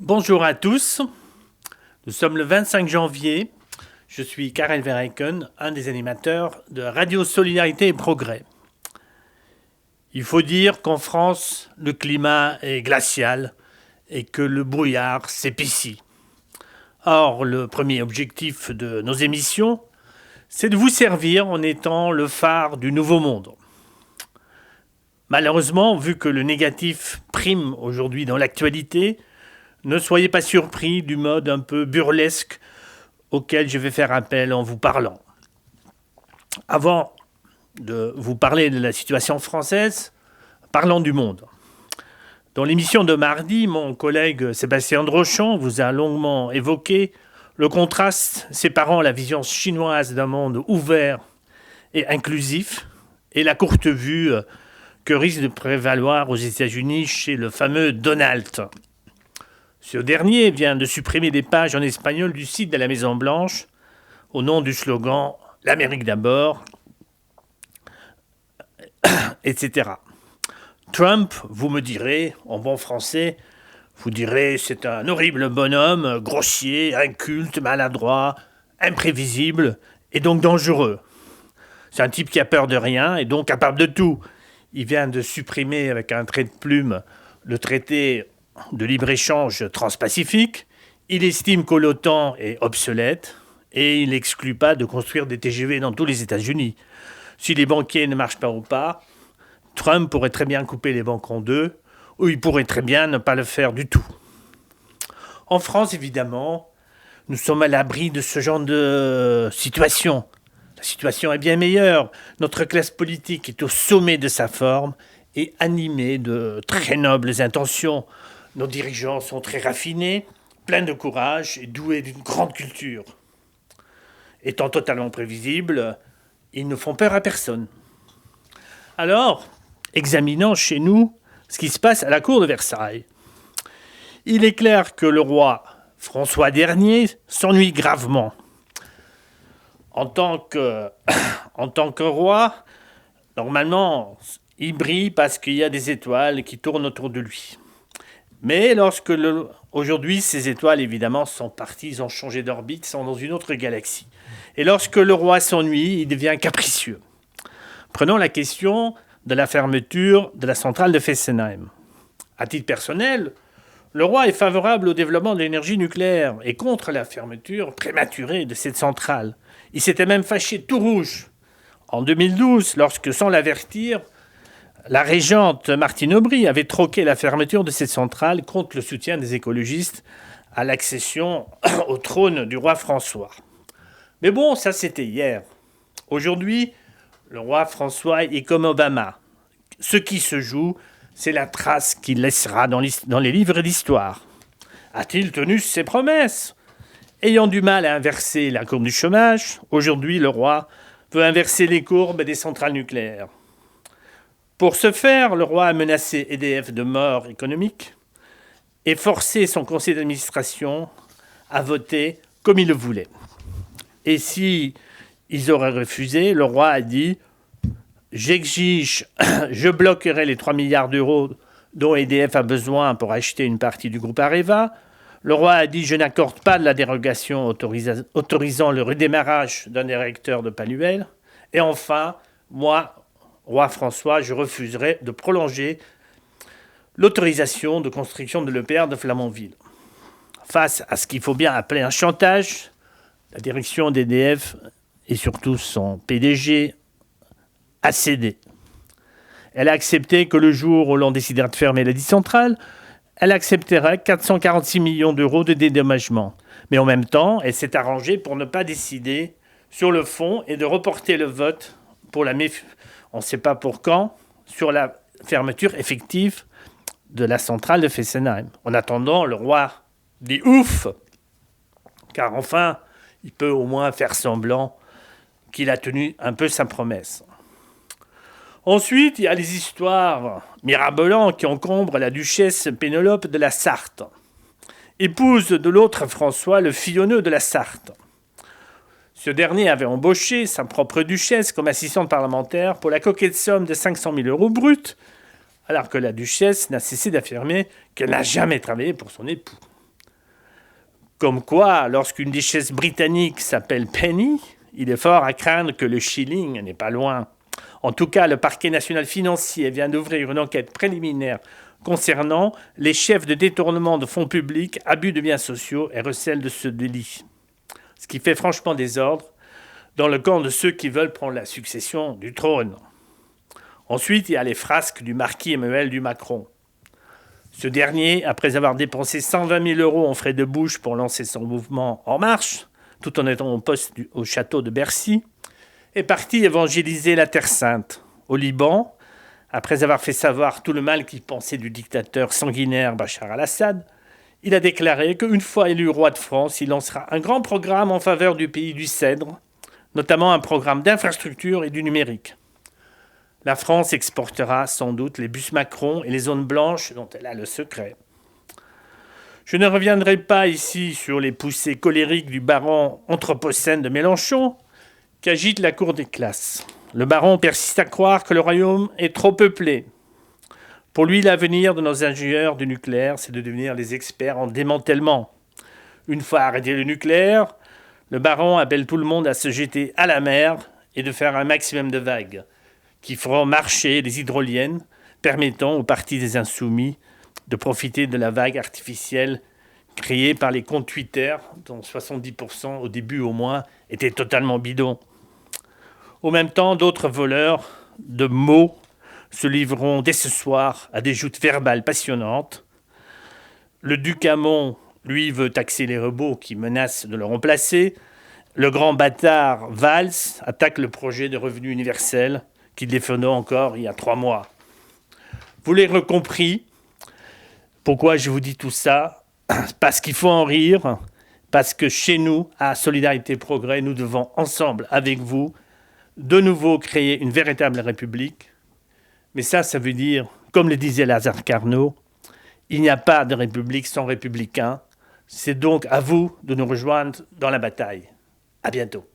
Bonjour à tous, nous sommes le 25 janvier, je suis Karel Verheyken, un des animateurs de Radio Solidarité et Progrès. Il faut dire qu'en France, le climat est glacial et que le brouillard s'épaissit. Or, le premier objectif de nos émissions, c'est de vous servir en étant le phare du nouveau monde. Malheureusement, vu que le négatif prime aujourd'hui dans l'actualité, ne soyez pas surpris du mode un peu burlesque auquel je vais faire appel en vous parlant. Avant de vous parler de la situation française, parlons du monde. Dans l'émission de mardi, mon collègue Sébastien Drochamp vous a longuement évoqué le contraste séparant la vision chinoise d'un monde ouvert et inclusif et la courte vue que risque de prévaloir aux États-Unis chez le fameux Donald. Ce dernier vient de supprimer des pages en espagnol du site de la Maison-Blanche au nom du slogan « L'Amérique d'abord », etc. Trump, vous me direz, en bon français, vous direz c'est un horrible bonhomme, grossier, inculte, maladroit, imprévisible et donc dangereux. C'est un type qui a peur de rien et donc capable de tout. Il vient de supprimer avec un trait de plume le traité de libre-échange transpacifique. Il estime que l'OTAN est obsolète et il n'exclut pas de construire des TGV dans tous les États-Unis. Si les banquiers ne marchent pas ou pas, Trump pourrait très bien couper les banques en deux, ou il pourrait très bien ne pas le faire du tout. En France, évidemment, nous sommes à l'abri de ce genre de situation. La situation est bien meilleure. Notre classe politique est au sommet de sa forme et animée de très nobles intentions. Nos dirigeants sont très raffinés, pleins de courage et doués d'une grande culture. Étant totalement prévisibles, ils ne font peur à personne. Alors, examinons chez nous ce qui se passe à la cour de Versailles. Il est clair que le roi François Ier s'ennuie gravement. En tant que roi, normalement, il brille parce qu'il y a des étoiles qui tournent autour de lui. Mais aujourd'hui, ces étoiles, évidemment, sont parties, ils ont changé d'orbite, sont dans une autre galaxie. Et lorsque le roi s'ennuie, il devient capricieux. Prenons la question de la fermeture de la centrale de Fessenheim. À titre personnel, le roi est favorable au développement de l'énergie nucléaire et contre la fermeture prématurée de cette centrale. Il s'était même fâché tout rouge en 2012, lorsque, sans l'avertir, la régente Martine Aubry avait troqué la fermeture de cette centrale contre le soutien des écologistes à l'accession au trône du roi François. Mais bon, ça c'était hier. Aujourd'hui, le roi François est comme Obama. Ce qui se joue, c'est la trace qu'il laissera dans les livres d'histoire. A-t-il tenu ses promesses ? Ayant du mal à inverser la courbe du chômage, aujourd'hui le roi veut inverser les courbes des centrales nucléaires. Pour ce faire, le roi a menacé EDF de mort économique et forcé son conseil d'administration à voter comme il le voulait. Et si ils auraient refusé, le roi a dit « J'exige, je bloquerai les 3 milliards d'euros dont EDF a besoin pour acheter une partie du groupe Areva ». Le roi a dit « Je n'accorde pas de la dérogation autorisant le redémarrage d'un des réacteurs de Paluel ». Et enfin, moi, roi François, je refuserai de prolonger l'autorisation de construction de l'EPR de Flamanville. Face à ce qu'il faut bien appeler un chantage, la direction d'EDF et surtout son PDG a cédé. Elle a accepté que le jour où l'on décidera de fermer la centrale, elle acceptera 446 millions d'euros de dédommagement. Mais en même temps, elle s'est arrangée pour ne pas décider sur le fond et de reporter le vote pour on ne sait pas pour quand, sur la fermeture effective de la centrale de Fessenheim. En attendant, le roi dit ouf, car enfin, il peut au moins faire semblant qu'il a tenu un peu sa promesse. Ensuite, il y a les histoires mirabolantes qui encombrent la duchesse Pénélope de la Sarthe, épouse de l'autre François, le Fillonneux de la Sarthe. Ce dernier avait embauché sa propre duchesse comme assistante parlementaire pour la coquette somme de 500 000 euros bruts, alors que la duchesse n'a cessé d'affirmer qu'elle n'a jamais travaillé pour son époux. Comme quoi, lorsqu'une richesse britannique s'appelle Penny, il est fort à craindre que le shilling n'est pas loin. En tout cas, le parquet national financier vient d'ouvrir une enquête préliminaire concernant les chefs de détournement de fonds publics, abus de biens sociaux et recel de ce délit. Ce qui fait franchement désordre dans le camp de ceux qui veulent prendre la succession du trône. Ensuite, il y a les frasques du marquis Emmanuel du Macron. Ce dernier, après avoir dépensé 120 000 € en frais de bouche pour lancer son mouvement En Marche, tout en étant au poste au château de Bercy, est parti évangéliser la Terre Sainte. Au Liban, après avoir fait savoir tout le mal qu'il pensait du dictateur sanguinaire Bachar al-Assad, il a déclaré qu'une fois élu roi de France, il lancera un grand programme en faveur du pays du Cèdre, notamment un programme d'infrastructure et du numérique. La France exportera sans doute les bus Macron et les zones blanches dont elle a le secret. Je ne reviendrai pas ici sur les poussées colériques du baron anthropocène de Mélenchon qui agite la cour des classes. Le baron persiste à croire que le royaume est trop peuplé. Pour lui, l'avenir de nos ingénieurs du nucléaire, c'est de devenir les experts en démantèlement. Une fois arrêté le nucléaire, le baron appelle tout le monde à se jeter à la mer et de faire un maximum de vagues qui feront marcher les hydroliennes, permettant au parti des Insoumis de profiter de la vague artificielle créée par les comptes Twitter, dont 70% au début au moins étaient totalement bidons. Au même temps, d'autres voleurs de mots se livreront dès ce soir à des joutes verbales passionnantes. Le duc Hamon, lui, veut taxer les robots qui menacent de le remplacer. Le grand bâtard Valls attaque le projet de revenu universel qu'il défendait encore il y a 3 mois. Vous l'avez compris. Pourquoi je vous dis tout ça ? Parce qu'il faut en rire, parce que chez nous, à Solidarité Progrès, nous devons ensemble, avec vous, de nouveau créer une véritable république. Mais ça veut dire, comme le disait Lazare Carnot, il n'y a pas de république sans républicains. C'est donc à vous de nous rejoindre dans la bataille. À bientôt.